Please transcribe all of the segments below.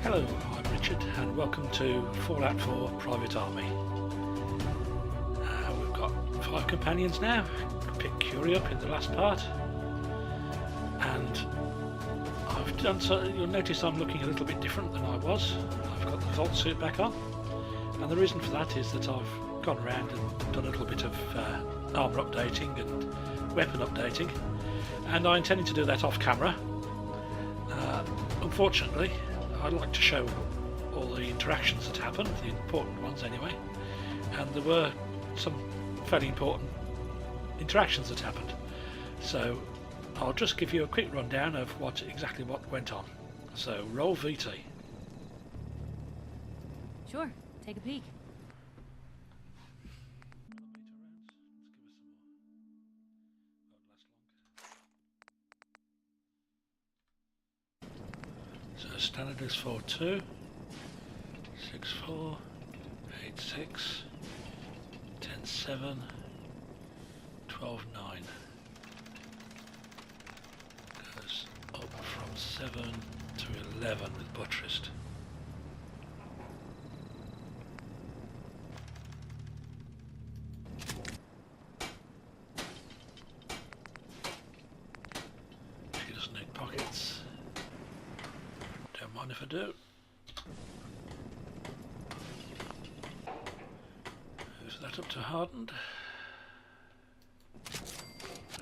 Hello, I'm Richard and welcome to Fallout 4 Private Army. We've got 5 companions now. Picked Curie up in the last part, and I've done so. You'll notice I'm looking a little bit different than I was. I've got the vault suit back on, and the reason for that is that I've gone around and done a little bit of armour updating and weapon updating, and I intended to do that off camera. Unfortunately, I'd like to show all the interactions that happened, the important ones anyway, and there were some fairly important interactions that happened. So I'll just give you a quick rundown of exactly what went on. So roll VT. Sure, take a peek. So standard is 4-2, 6-4, 8-6, 10-7, 12-9. Goes up from 7 to 11 with buttressed. She doesn't need pockets. Don't mind if I do. Is that up to hardened?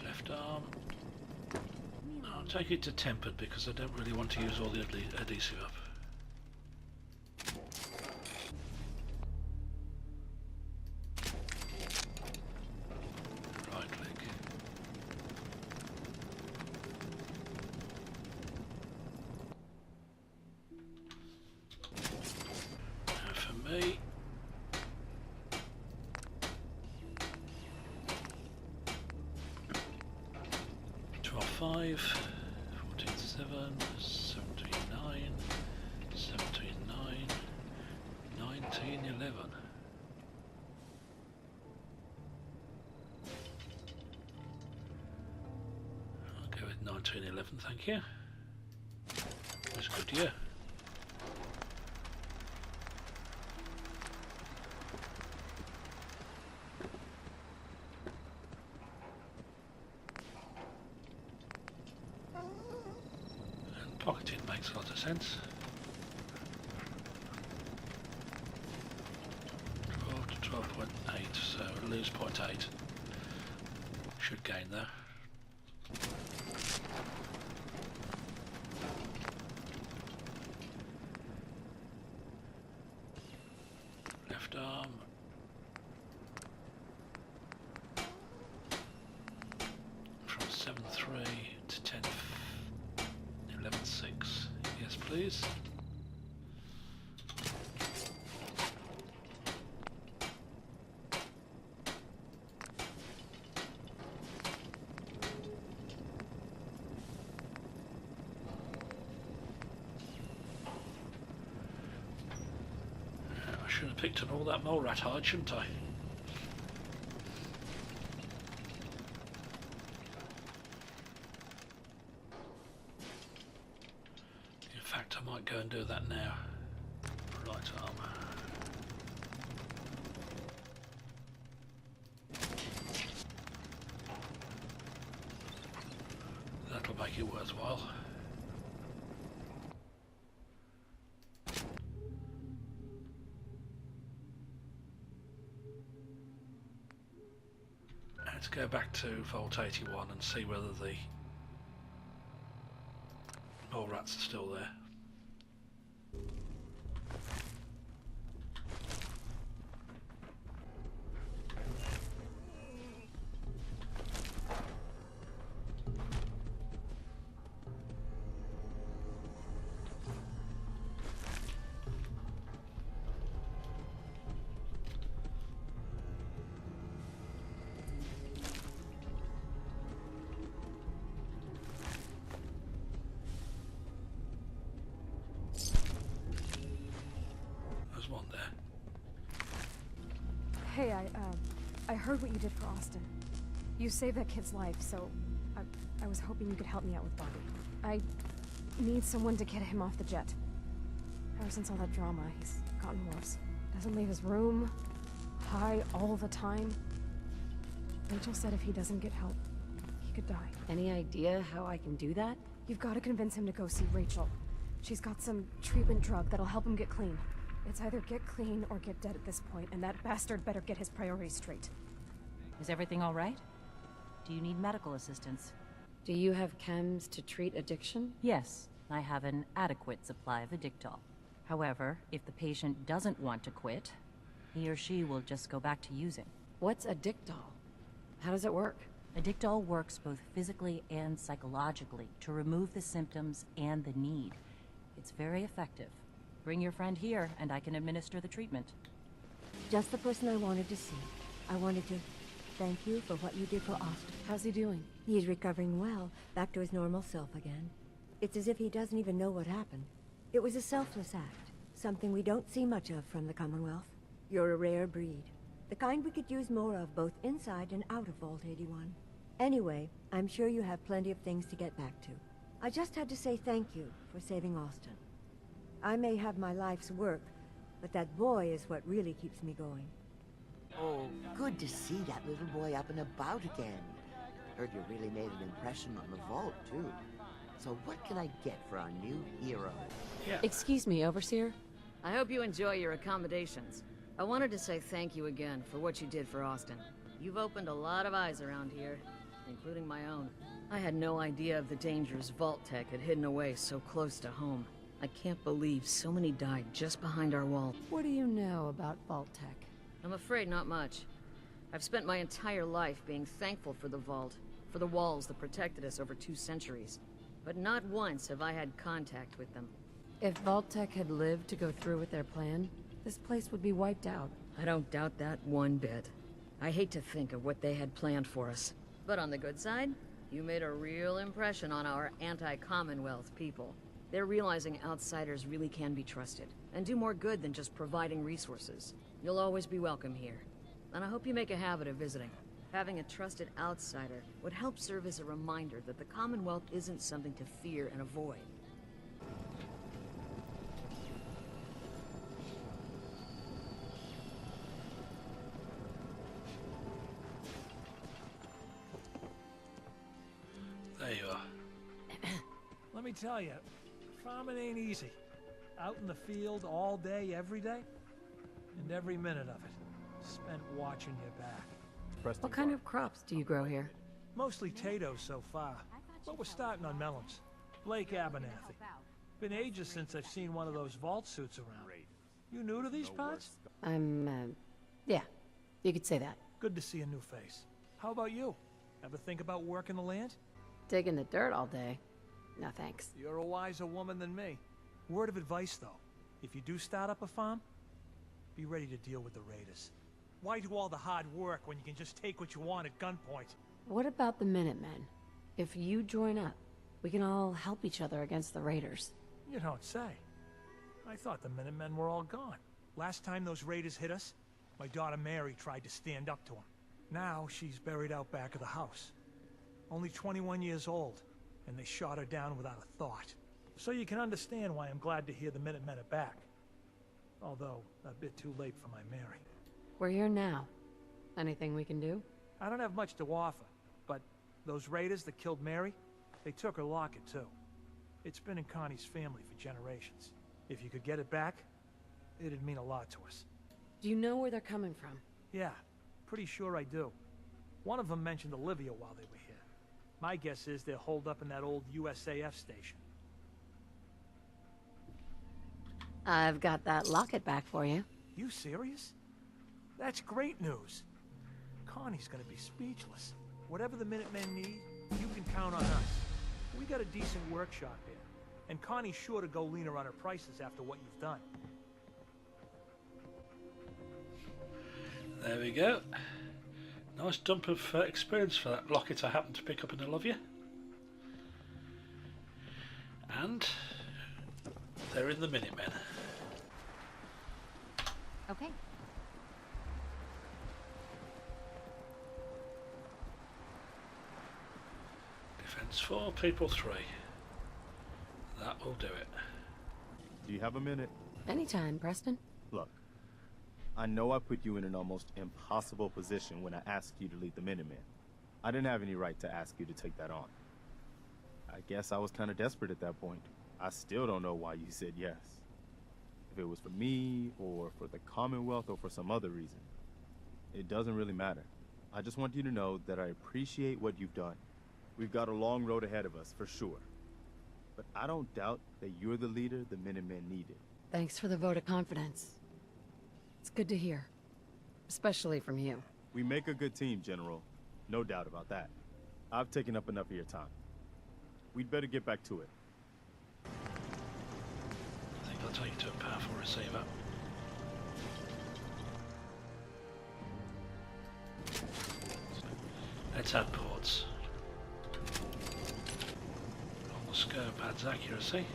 Left arm. I'll take it to tempered because I don't really want to use all the adhesive up. Right click. Now for me, five, 14-7, 17-9, 17-9, 19-11. I'll go with 19-11, thank you. It was a good year. Pocketing makes a lot of sense. 12 to 12.8, so lose 0.8. Should gain though. Left arm. From 7.3 to 10. 11.6. Yes, please. I should have picked up all that mole rat hide, shouldn't I? I might go and do that now. Right arm. That'll make it worthwhile. Let's go back to Vault 81 and see whether the mole rats are still there. One there. Hey, I heard what you did for Austin. You saved that kid's life, so I was hoping you could help me out with Bobby. I need someone to get him off the jet. Ever since all that drama, he's gotten worse. Doesn't leave his room. High all the time. Rachel said if he doesn't get help, he could die. Any idea how I can do that? You've got to convince him to go see Rachel. She's got some treatment drug that'll help him get clean. It's either get clean or get dead at this point, and that bastard better get his priorities straight. Is everything all right? Do you need medical assistance? Do you have chems to treat addiction? Yes, I have an adequate supply of Addictol. However, if the patient doesn't want to quit, he or she will just go back to using. What's Addictol? How does it work? Addictol works both physically and psychologically to remove the symptoms and the need. It's very effective. Bring your friend here, and I can administer the treatment. Just the person I wanted to see. I wanted to thank you for what you did for Austin. How's he doing? He is recovering well, back to his normal self again. It's as if he doesn't even know what happened. It was a selfless act, something we don't see much of from the Commonwealth. You're a rare breed, the kind we could use more of both inside and out of Vault 81. Anyway, I'm sure you have plenty of things to get back to. I just had to say thank you for saving Austin. I may have my life's work, but that boy is what really keeps me going. Oh, good to see that little boy up and about again. Heard you really made an impression on the vault, too. So what can I get for our new hero? Yeah. Excuse me, Overseer? I hope you enjoy your accommodations. I wanted to say thank you again for what you did for Austin. You've opened a lot of eyes around here, including my own. I had no idea of the dangers Vault Tech had hidden away so close to home. I can't believe so many died just behind our wall. What do you know about Vault Tech? I'm afraid not much. I've spent my entire life being thankful for the Vault, for the walls that protected us over 2 centuries. But not once have I had contact with them. If Vault Tech had lived to go through with their plan, this place would be wiped out. I don't doubt that one bit. I hate to think of what they had planned for us. But on the good side, you made a real impression on our anti-Commonwealth people. They're realizing outsiders really can be trusted, and do more good than just providing resources. You'll always be welcome here, and I hope you make a habit of visiting. Having a trusted outsider would help serve as a reminder that the Commonwealth isn't something to fear and avoid. There you are. Let me tell you, farming ain't easy. Out in the field all day, every day, and every minute of it spent watching your back. What kind of crops do you grow here? Mostly potatoes so far, but we're starting on melons. Blake Abernathy. Been ages since I've seen one of those vault suits around. You new to these parts? Yeah, you could say that. Good to see a new face. How about you? Ever think about working the land? Digging the dirt all day? No thanks. You're a wiser woman than me. Word of advice, though. If you do start up a farm, be ready to deal with the raiders. Why do all the hard work when you can just take what you want at gunpoint? What about the Minutemen? If you join up, we can all help each other against the raiders. You don't say. I thought the Minutemen were all gone. Last time those raiders hit us, my daughter Mary tried to stand up to them. Now she's buried out back of the house. Only 21 years old, and they shot her down without a thought. So you can understand why I'm glad to hear the Minutemen are back. Although, a bit too late for my Mary. We're here now. Anything we can do? I don't have much to offer, but those raiders that killed Mary, they took her locket too. It's been in Connie's family for generations. If you could get it back, it'd mean a lot to us. Do you know where they're coming from? Yeah, pretty sure I do. One of them mentioned Olivia while they were here. My guess is they're holed up in that old USAF station. I've got that locket back for you. You serious? That's great news. Connie's gonna be speechless. Whatever the Minutemen need, you can count on us. We got a decent workshop here, and Connie's sure to go leaner on her prices after what you've done. There we go. Nice dump of experience for that locket I happened to pick up in Olivia. And they're in the Minutemen. Okay. Defense 4, people 3. That will do it. Do you have a minute? Anytime, Preston. Look, I know I put you in an almost impossible position when I asked you to lead the Minutemen. I didn't have any right to ask you to take that on. I guess I was kind of desperate at that point. I still don't know why you said yes. If it was for me, or for the Commonwealth, or for some other reason. It doesn't really matter. I just want you to know that I appreciate what you've done. We've got a long road ahead of us, for sure. But I don't doubt that you're the leader the Minutemen needed. Thanks for the vote of confidence. It's good to hear. Especially from you. We make a good team, General. No doubt about that. I've taken up enough of your time. We'd better get back to it. I think I'll take you to a powerful receiver. Let's add ports. On the scope adds accuracy.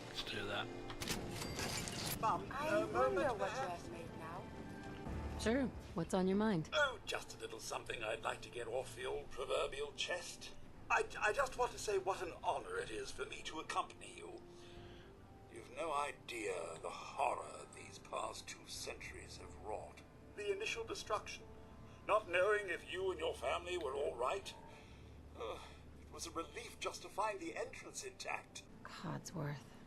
Let's do that. Mum, I wonder what you have made now. Sure. What's on your mind? Oh, just a little something I'd like to get off the old proverbial chest. I just want to say what an honor it is for me to accompany you. You've no idea the horror these past 2 centuries have wrought. The initial destruction, not knowing if you and your family were all right. It was a relief just to find the entrance intact. Codsworth.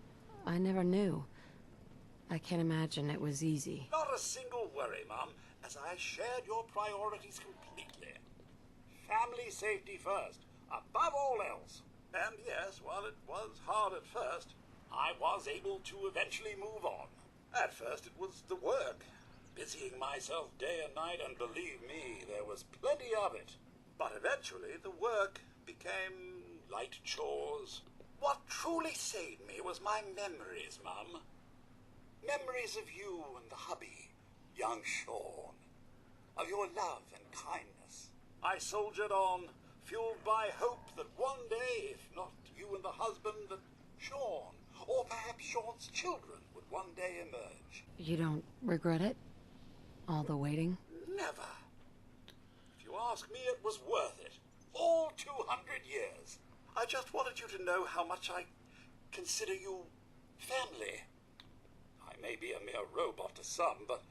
I never knew. I can't imagine it was easy. Not a single worry, Mum, as I shared your priorities completely. Family safety first, above all else. And yes, while it was hard at first, I was able to eventually move on. At first it was the work, busying myself day and night, and believe me, there was plenty of it. But eventually the work became light chores. What truly saved me was my memories, Mum. Memories of you and the hubby, young Sean. Of your love and kindness. I soldiered on, fueled by hope that one day, if not you and the husband, that Sean, or perhaps Sean's children, would one day emerge. You don't regret it? All the waiting? Never. If you ask me, it was worth it. All 200 years. I just wanted you to know how much I consider you family. I may be a mere robot to some, but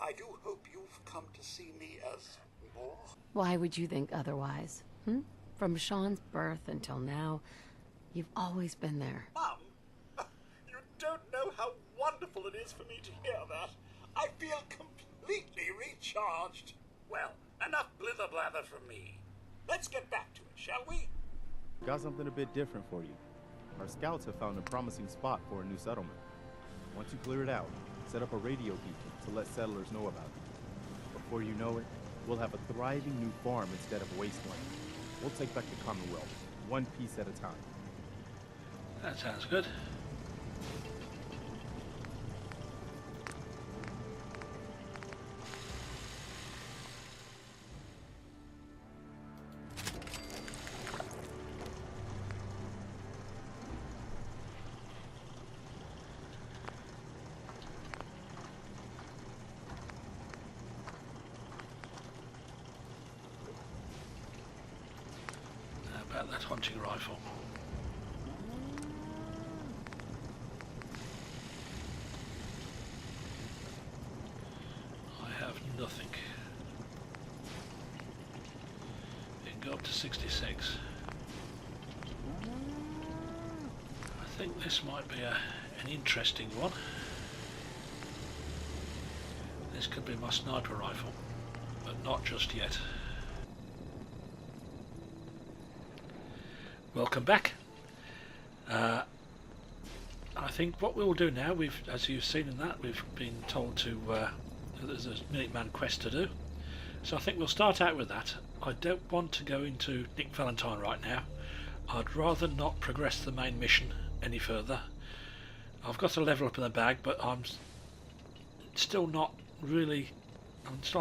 I do hope you've come to see me as more. Why would you think otherwise? From Sean's birth until now, you've always been there. Mum, you don't know how wonderful it is for me to hear that. I feel completely recharged. Well, enough blither-blather from me. Let's get back to it, shall we? Got something a bit different for you. Our scouts have found a promising spot for a new settlement. Once you clear it out, set up a radio beacon to let settlers know about it. Before you know it, we'll have a thriving new farm instead of a wasteland. We'll take back the Commonwealth, one piece at a time. That sounds good. How about that hunting rifle? I have nothing. It can go up to 66. I think this might be an interesting one. This could be my sniper rifle, but not just yet. Welcome back. I think what we'll do now, as you've seen in that, we've been told to there's a Minuteman quest to do. So I think we'll start out with that. I don't want to go into Nick Valentine right now. I'd rather not progress the main mission any further. I've got a level up in the bag, but I'm still not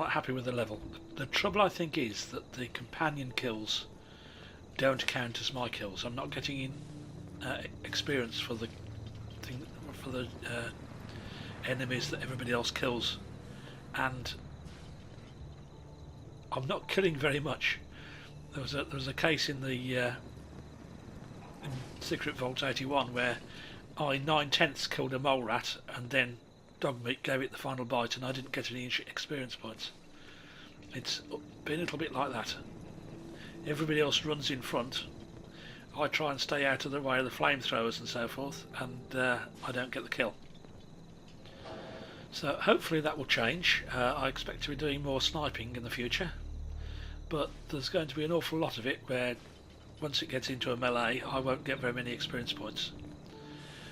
happy with the level. The trouble I think is that the companion kills don't count as my kills. I'm not getting in experience for the enemies that everybody else kills, and I'm not killing very much. There was a case in the in Secret Vault 81 where I 9/10 killed a mole rat and then Dogmeat gave it the final bite and I didn't get any experience points. It's been a little bit like that. Everybody else runs in front. I try and stay out of the way of the flamethrowers and so forth, and I don't get the kill. So hopefully that will change. I expect to be doing more sniping in the future, but there's going to be an awful lot of it where once it gets into a melee I won't get very many experience points.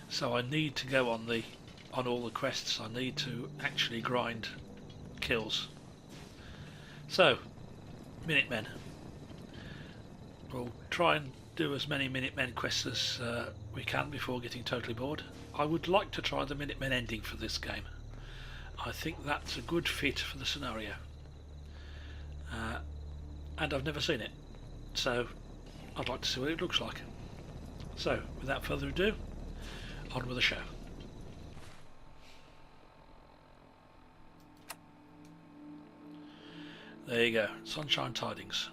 So I need to go on all the quests. I need to actually grind kills. So, Minutemen. We'll try and do as many Minutemen quests as we can before getting totally bored. I would like to try the Minutemen ending for this game. I think that's a good fit for the scenario. And I've never seen it, so I'd like to see what it looks like. So, without further ado, on with the show. There you go, Sunshine Tidings.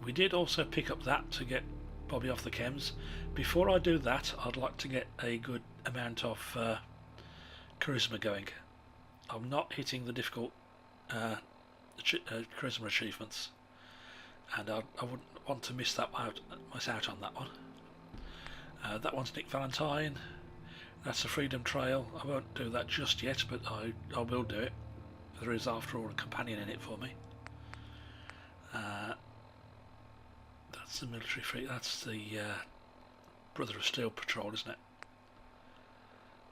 We did also pick up that to get Bobby off the chems. Before I do that, I'd like to get a good amount of charisma going. I'm not hitting the difficult charisma achievements, and I wouldn't want to miss out on that one. That one's Nick Valentine. That's the Freedom Trail. I won't do that just yet, but I will do it. There is, after all, a companion in it for me. That's the military fleet. That's the Brother of Steel patrol, isn't it?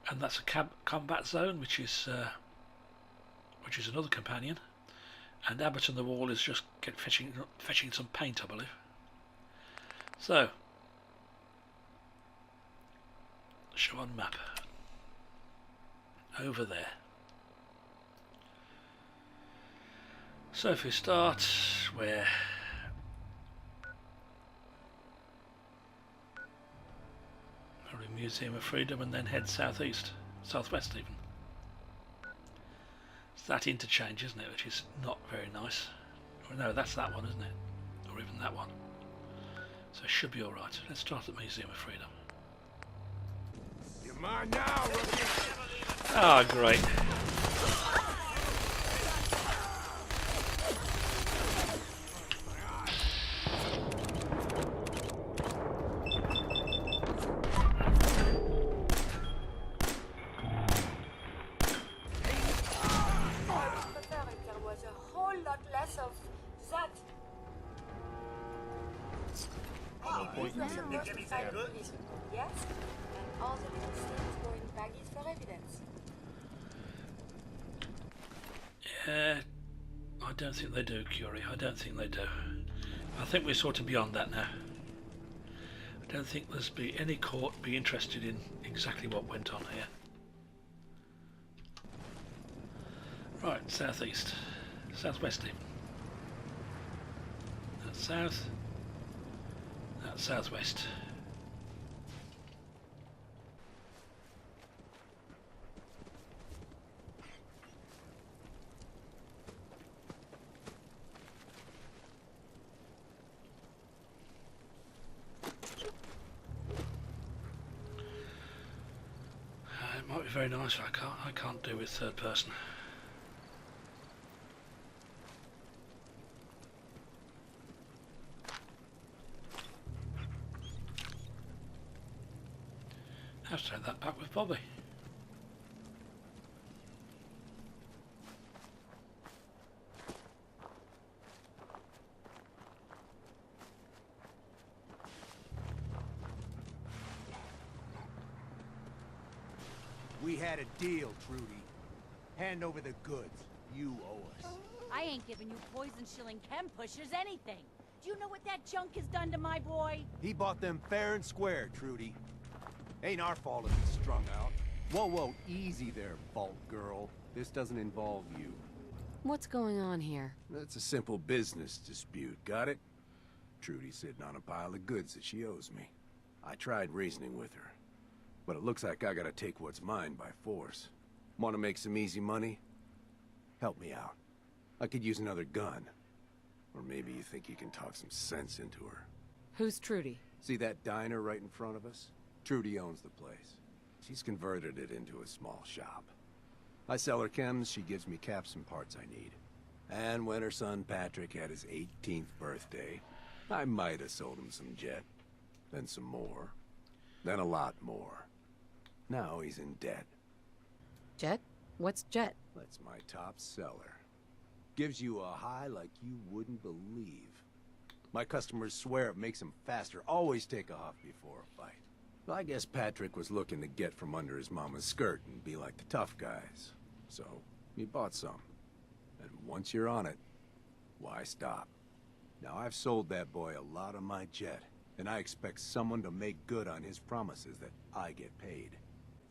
And that's a combat zone, which is another companion. And Abbott on the Wall is just fetching some paint, I believe. So, show on map. Over there. So if we start where? Museum of Freedom, and then head southeast, southwest even. It's that interchange, isn't it, which is not very nice. No, that's that one, isn't it? Or even that one. So it should be alright. Let's start at Museum of Freedom. You're mine now, rookie. Ah, great. Yes? And all the little things go in baggies for evidence. I don't think they do, Curie. I don't think they do. I think we're sort of beyond that now. I don't think there's any court be interested in exactly what went on here. Right, southeast. Southwest even. That's south. That's southwest. It might be very nice, but I can't do with third person. I have to take that back with Bobby. We had a deal, Trudy. Hand over the goods. You owe us. I ain't giving you poison-shilling chem pushers anything. Do you know what that junk has done to my boy? He bought them fair and square, Trudy. Ain't our fault if he's strung out. Whoa, whoa, easy there, Vault Girl. This doesn't involve you. What's going on here? It's a simple business dispute, got it? Trudy's sitting on a pile of goods that she owes me. I tried reasoning with her, but it looks like I gotta take what's mine by force. Want to make some easy money? Help me out. I could use another gun. Or maybe you think you can talk some sense into her. Who's Trudy? See that diner right in front of us? Trudy owns the place. She's converted it into a small shop. I sell her chems, she gives me caps and parts I need. And when her son Patrick had his 18th birthday, I might have sold him some jet. Then some more. Then a lot more. Now he's in debt. Jet? What's Jet? That's my top seller. Gives you a high like you wouldn't believe. My customers swear it makes them faster. Always take a huff before a fight. Well, I guess Patrick was looking to get from under his mama's skirt and be like the tough guys. So, he bought some. And once you're on it, why stop? Now, I've sold that boy a lot of my jet, and I expect someone to make good on his promises that I get paid.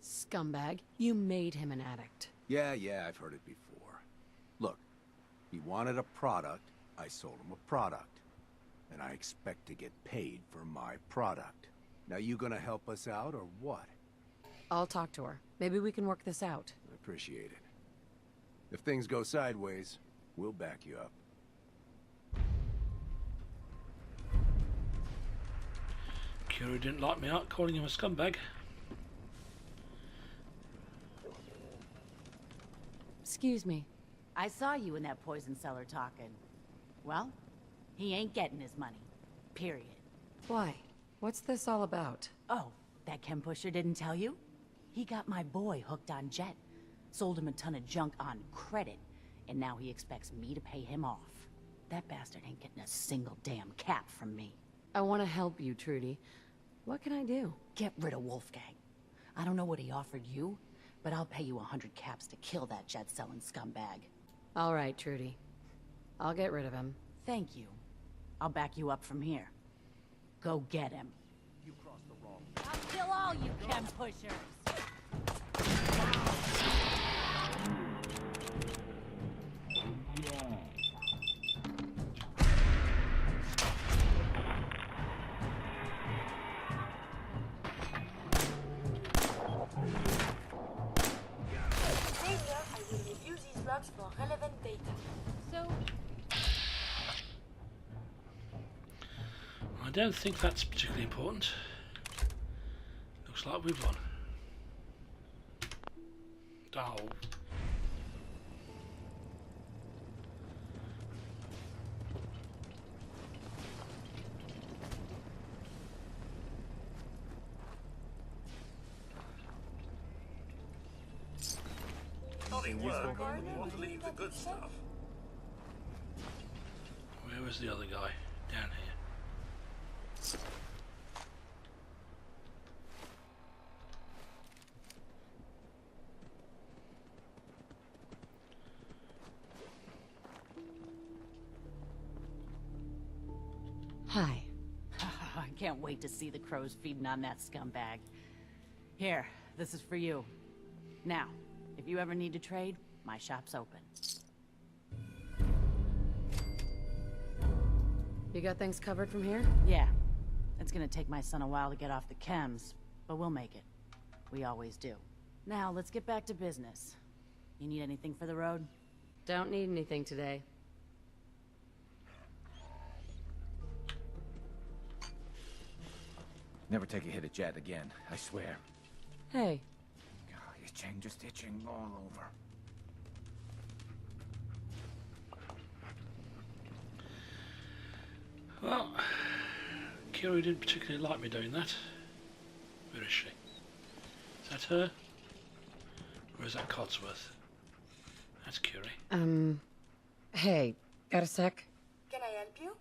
Scumbag, you made him an addict. Yeah, I've heard it before. Look, he wanted a product, I sold him a product. And I expect to get paid for my product. Now you gonna help us out, or what? I'll talk to her. Maybe we can work this out. I appreciate it. If things go sideways, we'll back you up. Curie didn't like me out calling him a scumbag. Excuse me. I saw you in that poison cellar talking. Well, he ain't getting his money. Period. Why? What's this all about? Oh, that chem pusher didn't tell you? He got my boy hooked on Jet. Sold him a ton of junk on credit. And now he expects me to pay him off. That bastard ain't getting a single damn cap from me. I want to help you, Trudy. What can I do? Get rid of Wolfgang. I don't know what he offered you, but I'll pay you 100 caps to kill that jet-selling scumbag. All right, Trudy. I'll get rid of him. Thank you. I'll back you up from here. Go get him. You crossed the wrong. I'll kill all you chem pushers! Later, I will review these logs for relevant data. So, I don't think that's particularly important. Looks like we've won. Oh. Not in work, we want to leave the good stuff. Where was the other guy? Down here. Hi. I can't wait to see the crows feeding on that scumbag. Here, this is for you. Now, if you ever need to trade, my shop's open. You got things covered from here? Yeah. It's gonna take my son a while to get off the chems, but we'll make it. We always do. Now, let's get back to business. You need anything for the road? Don't need anything today. Never take a hit at Jet again, I swear. Hey. God, itching, just itching all over. Well, Curie didn't particularly like me doing that. Where is she? Is that her? Or is that Codsworth? That's Curie. Hey, got a sec? Can I help you?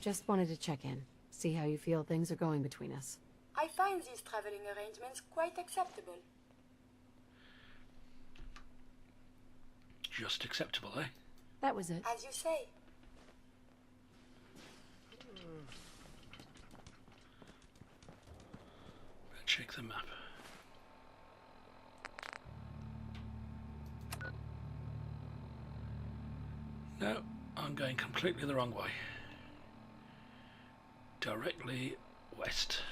Just wanted to check in. See how you feel things are going between us. I find these traveling arrangements quite acceptable. Just acceptable, eh? That was it. As you say. Let's check the map. No, I'm going completely the wrong way. Directly west.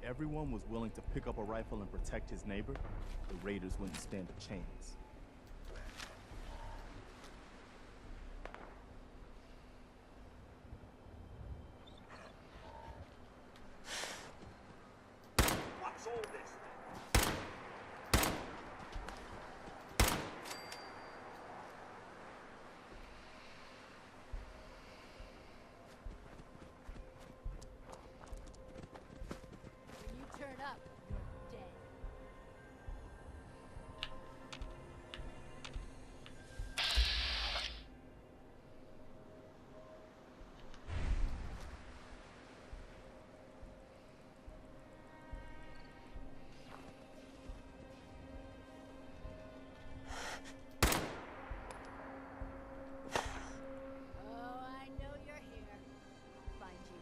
everyone was willing to pick up a rifle and protect his neighbor, the raiders wouldn't stand a chance. What's all this? When you turn up, you're dead. Oh, I know you're here. I'll find you.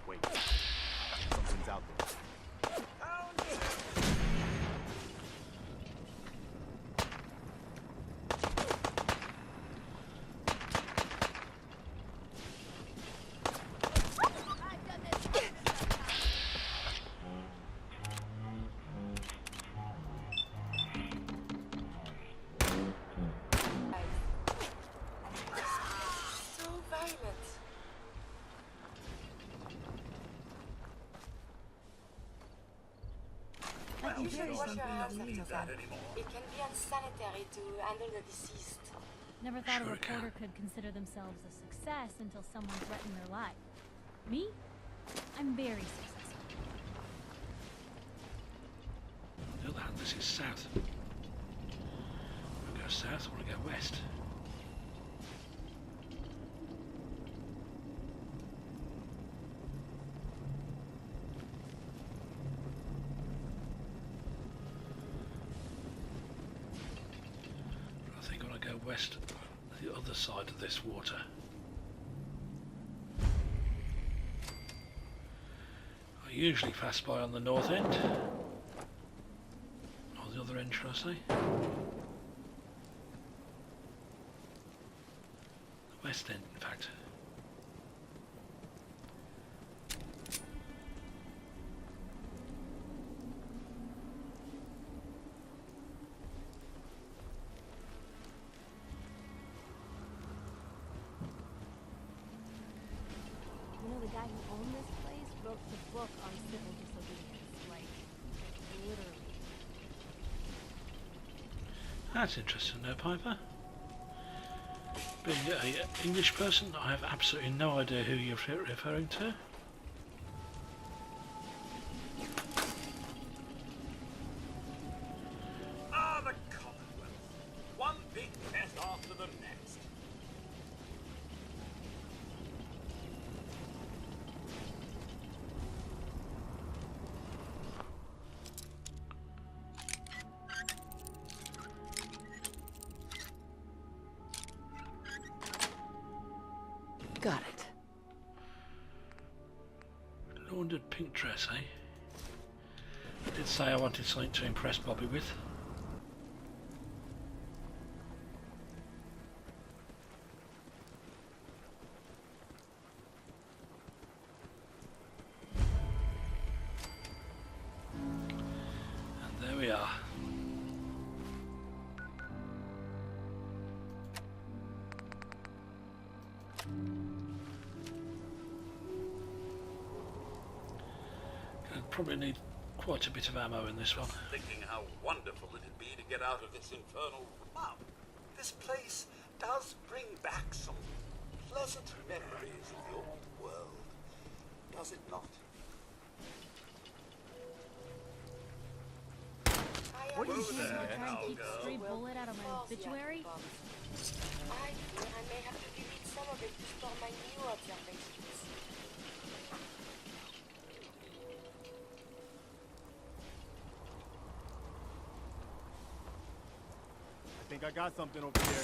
Wait, something's out there. So violent. You should wash your hands after that. It can be unsanitary to handle the deceased. Never thought a reporter could consider themselves a success until someone threatened their life. Me? I'm very successful. On the other hand, this is south. I go south, I want to go west. I think I want to go west, the other side of this water. I usually pass by on the north end, or the other end, should I say? The west end, in fact. You know, the guy who owned this place wrote the book on civil disobedience, like, literally. That's interesting, no, Piper. Being an English person, I have absolutely no idea who you're referring to. Ah, the Commonwealth. One big mess after the next. Got it. Laundered pink dress, eh? I did say I wanted something to impress Bobby with. And there we are. Probably need quite a bit of ammo in this one. Thinking how wonderful it'd be to get out of this infernal mud. This place does bring back some pleasant memories of the old world, does it not? What do you Who's think? there I'm trying now, to keep girl? stray bullet out of my obituary? I fear I may have to delete some of it to store my new observations. I think I got something over here.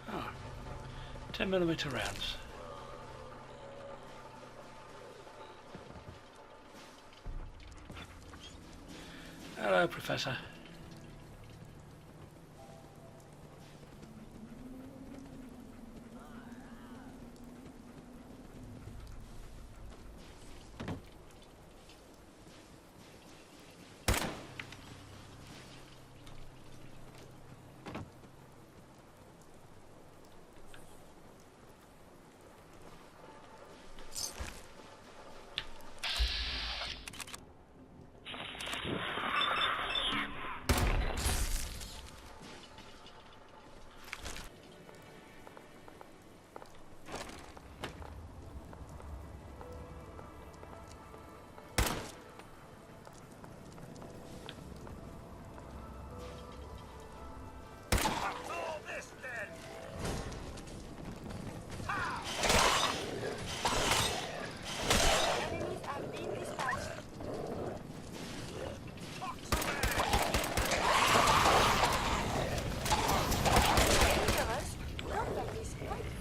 Ah, 10mm rounds. Hello, Professor.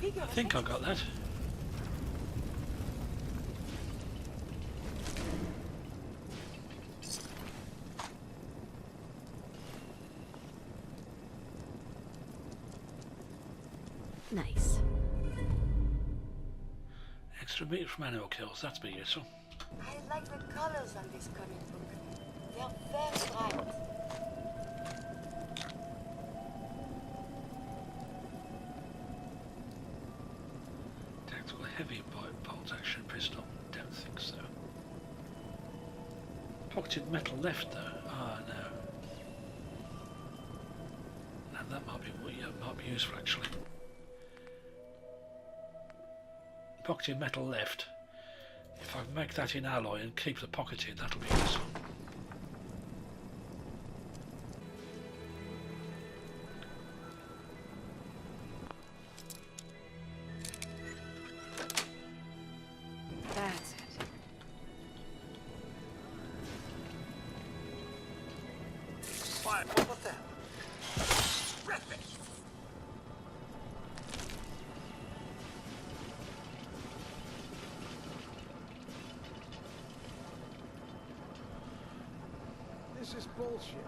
I think I got that. Nice. Extra meat from animal kills, that's been useful. I like the colors on this comic book. They're very bright. Tactical heavy bolt action pistol. Don't think so. Pocketed metal left though. Ah no. Now that might be useful actually. Pocketed metal left. If I make that in alloy and keep the pocketed, that'll be useful. That's it. Quiet, what was that? Terrific! This is bullshit.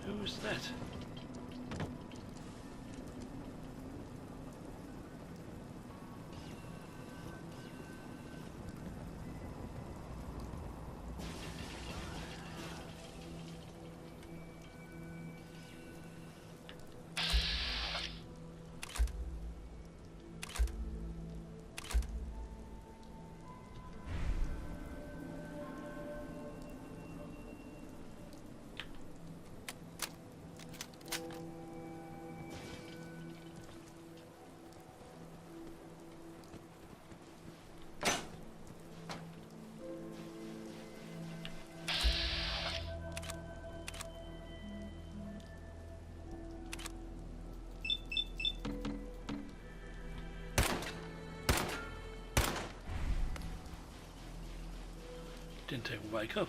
Who's that? Didn't even wake up.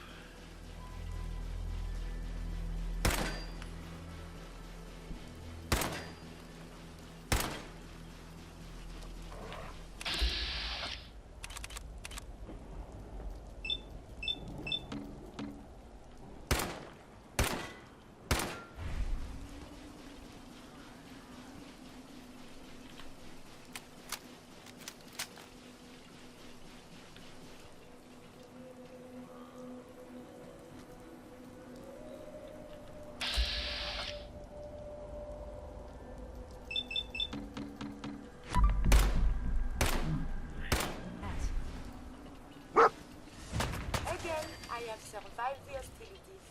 Again, I have survived the hostilities.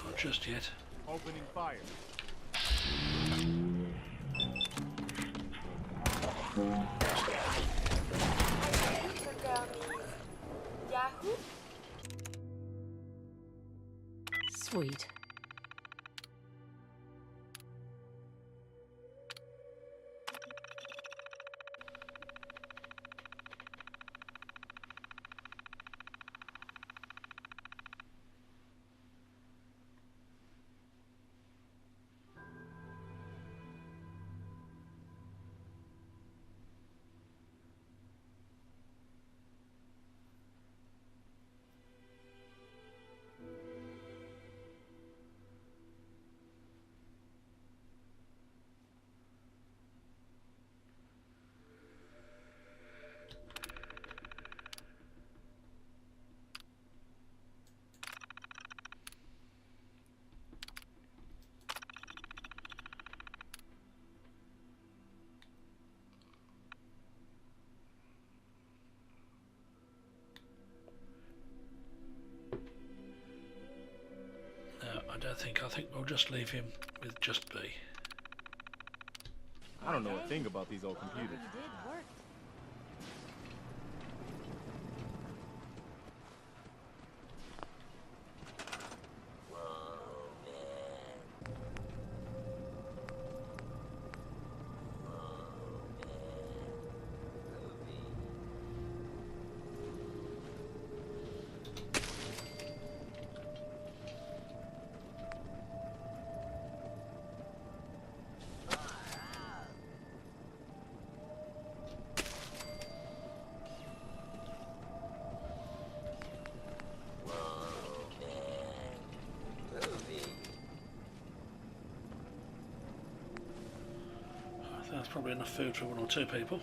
Not just yet. Opening fire. I think the term is Yahoo? Sweet. don't think. I think we'll just leave him with just B. I don't know a thing about these old computers. Whatever you did worked. That's probably enough food for 1 or 2 people.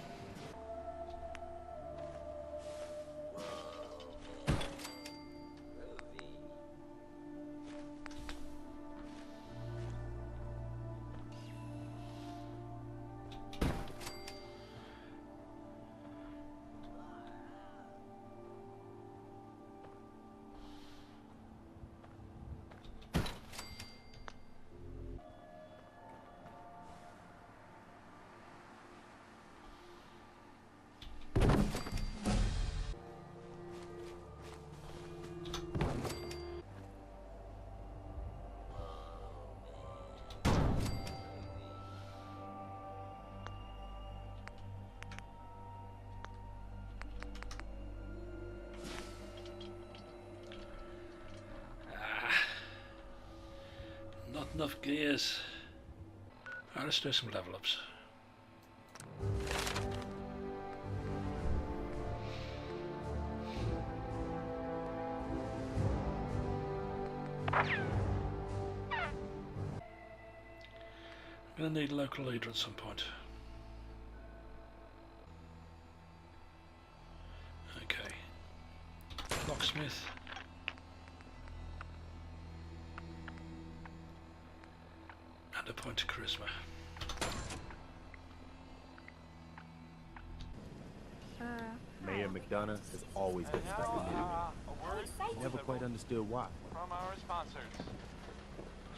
Not enough gears. Alright, let's do some level ups. I'm going to need a local leader at some point. Okay. Locksmith. And a point of charisma. Mayor McDonough has always been stuck in Minutemen. Never quite understood why. From our sponsors.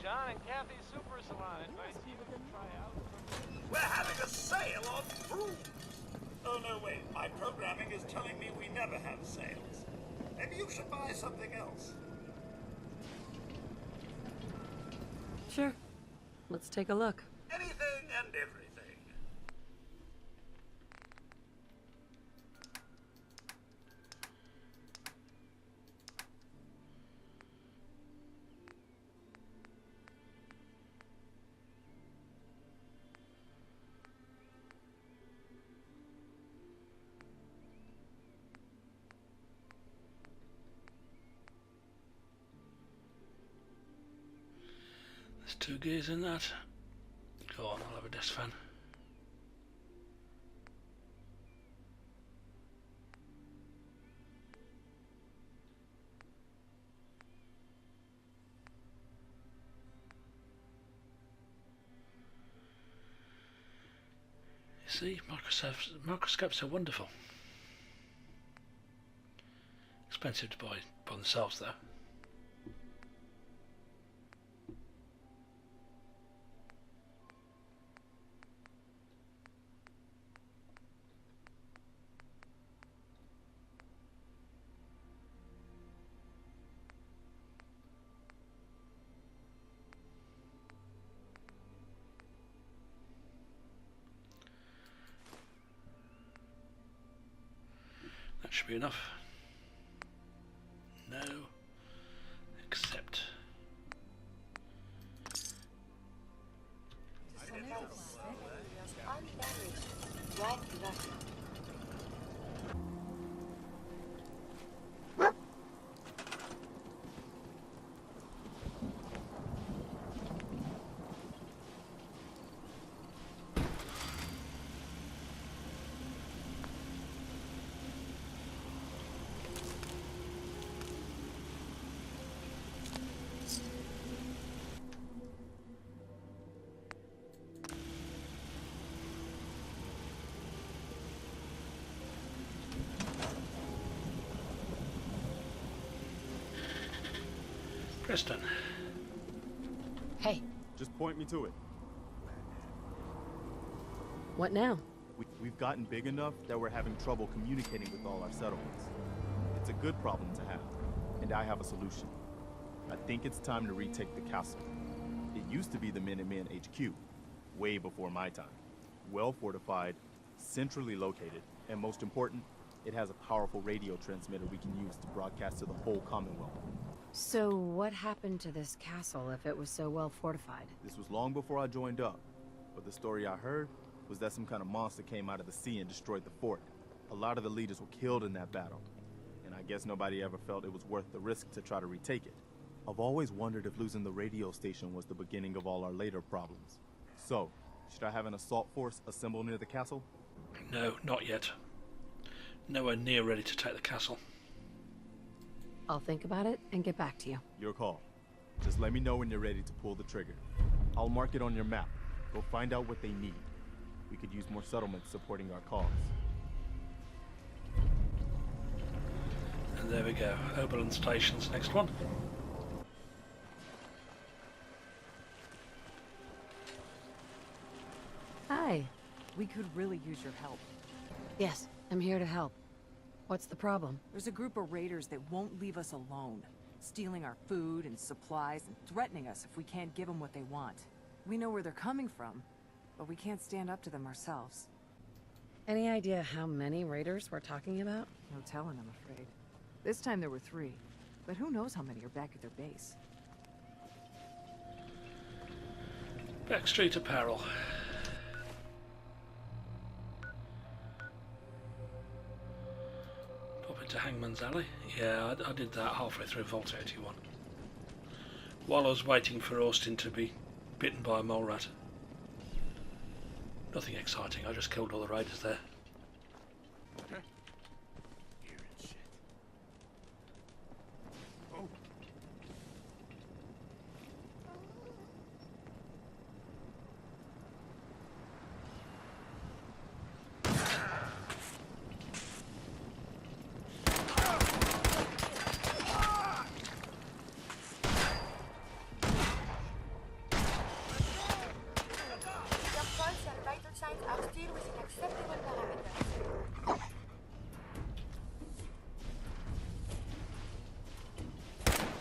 John and Kathy Super Salon invites you to try out. We're having a sale on food. Oh no, wait. My programming is telling me we never have sales. Maybe you should buy something else. Sure. Let's take a look. Anything and everything. There's 2 gears in that. Go on, I'll have a desk fan. You see, microscopes are wonderful. Expensive to buy by themselves though. That should be enough. No. Accept. Preston. Hey. Just point me to it. What now? We've gotten big enough that we're having trouble communicating with all our settlements. It's a good problem to have, and I have a solution. I think it's time to retake the castle. It used to be the Minutemen HQ, way before my time. Well fortified, centrally located, and most important, it has a powerful radio transmitter we can use to broadcast to the whole Commonwealth. So what happened to this castle if it was so well fortified? This was long before I joined up, but the story I heard was that some kind of monster came out of the sea and destroyed the fort. A lot of the leaders were killed in that battle, and I guess nobody ever felt it was worth the risk to try to retake it. I've always wondered if losing the radio station was the beginning of all our later problems. So, should I have an assault force assemble near the castle? No, not yet. Nowhere near ready to take the castle. I'll think about it and get back to you. Your call. Just let me know when you're ready to pull the trigger. I'll mark it on your map. Go find out what they need. We could use more settlements supporting our cause. And there we go. Oberlin Station's next one. Hi. We could really use your help. Yes, I'm here to help. What's the problem? There's a group of raiders that won't leave us alone, stealing our food and supplies and threatening us if we can't give them what they want. We know where they're coming from, but we can't stand up to them ourselves. Any idea how many raiders we're talking about? No telling, I'm afraid. This time there were 3, but who knows how many are back at their base. Backstreet Apparel. Pop into Hangman's Alley. Yeah, I did that halfway through Vault 81. While I was waiting for Austin to be bitten by a mole rat. Nothing exciting, I just killed all the raiders there.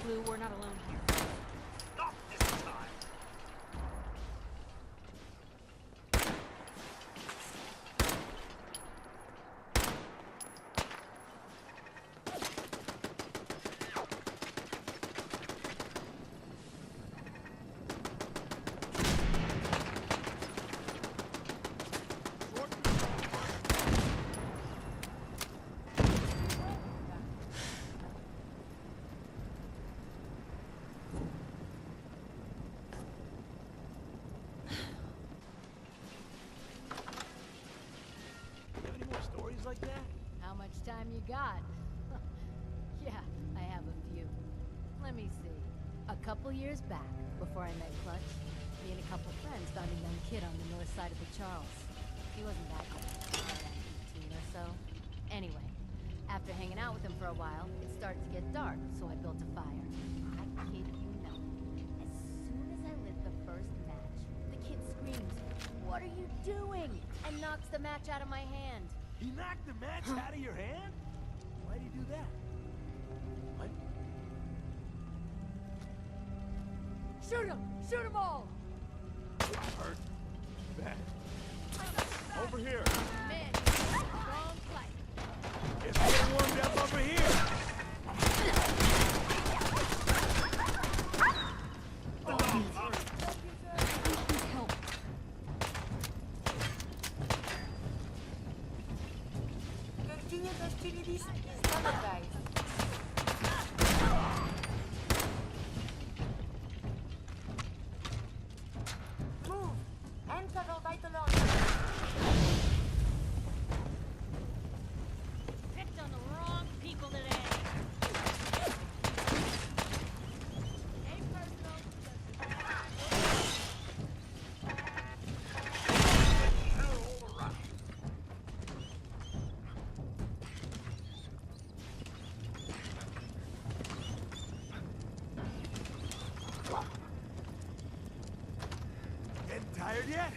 Blue, we're not alone here. Not this time. Like that? How much time you got? Yeah, I have a few. Let me see. A couple years back, before I met Clutch, me and a couple friends found a young kid on the north side of the Charles. He wasn't that young, around 18 or so. Anyway, after hanging out with him for a while, it started to get dark, so I built a fire. I kid you not. As soon as I lit the first match, the kid screams, "What are you doing?" and knocks the match out of my hand. He knocked the match out of your hand? Why'd he do that? What? Shoot him! Shoot them all! Hurt. Bad. Over here. Man, wrong fight. It's getting warmed up over here. Continued hostilities is not advised. Move! And cover vital organs. Picked on the wrong people today. yet!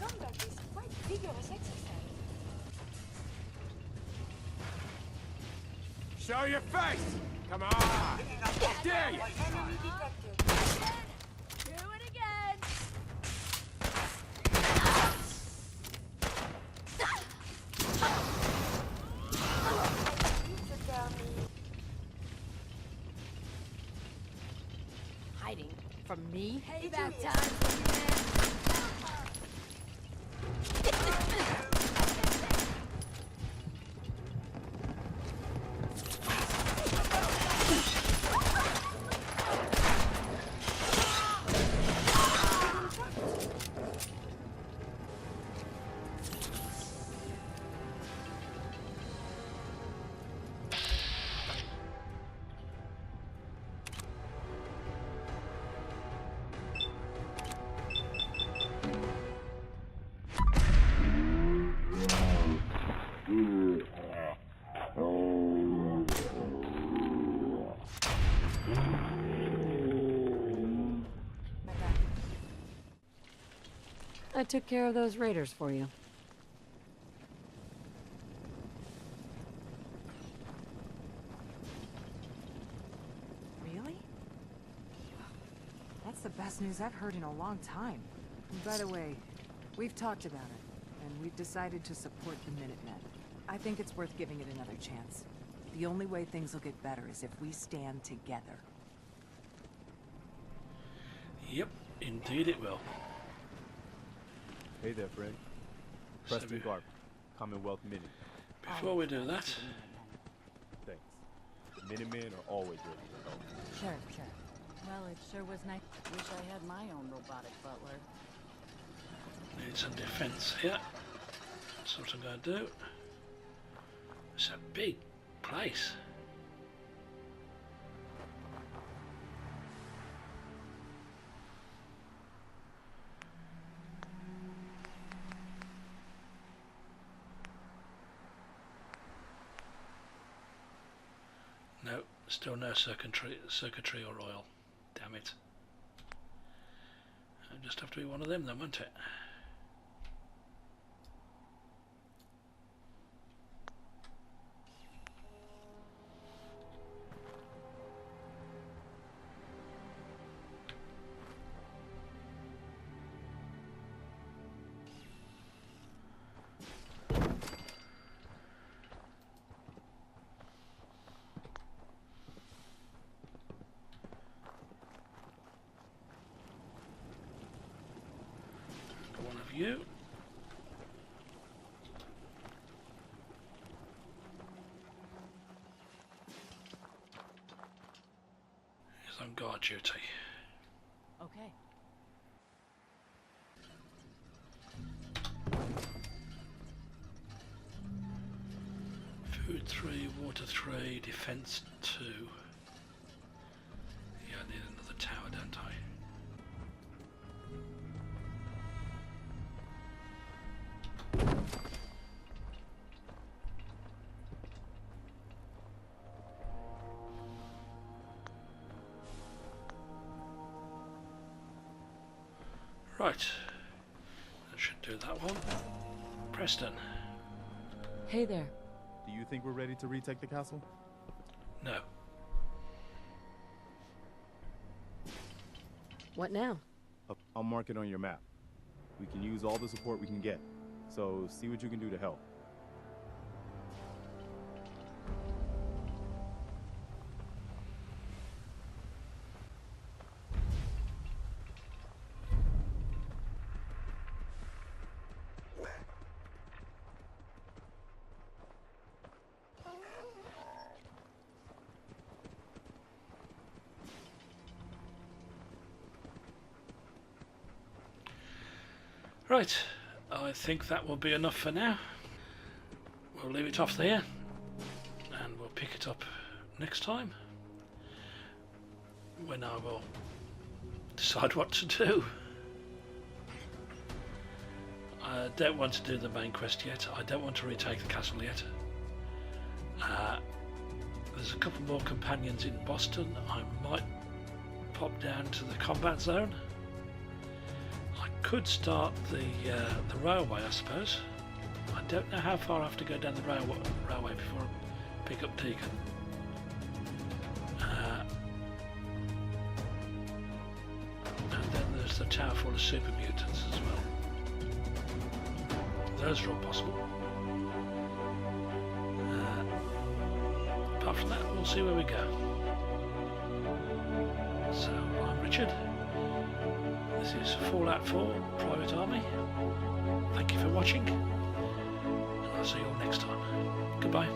Combat is quite vigorous exercise. Show your face! Come on! Dare you! Enemy detected. Do it again! Hiding from me? Payback time! I took care of those raiders for you. Really? That's the best news I've heard in a long time. And by the way, we've talked about it, and we've decided to support the Minutemen. I think it's worth giving it another chance. The only way things will get better is if we stand together. Yep, indeed it will. Hey there, Fred. Preston Garp, Commonwealth Minute. Before we do that... Thanks. The Minutemen are always ready to help. Sure, sure. Well, it sure was nice. Wish I had my own robotic butler. Need some defense here. That's what I'm going to do. It's a big place. No, still no circuitry or oil. Damn it. It'll just have to be one of them then, won't it? One of you. He's on guard duty. Okay. Food 3, water 3, defense 2. Yeah, I need another tower, don't I? Right, that should do that one. Preston. Hey there. Do you think we're ready to retake the castle? No. What now? I'll mark it on your map. We can use all the support we can get, so see what you can do to help. Right, I think that will be enough for now. We'll leave it off there and we'll pick it up next time when I will decide what to do. I don't want to do the main quest yet. I don't want to retake the castle yet. There's a couple more companions in Boston. I might pop down to the combat zone. I could start the railway, I suppose. I don't know how far I have to go down the railway before I pick up Deacon. And then there's the tower full of super mutants as well. Those are all possible. Apart from that, we'll see where we go. So, I'm Richard. This is Fallout 4 Private Army. Thank you for watching, and I'll see you all next time. Goodbye.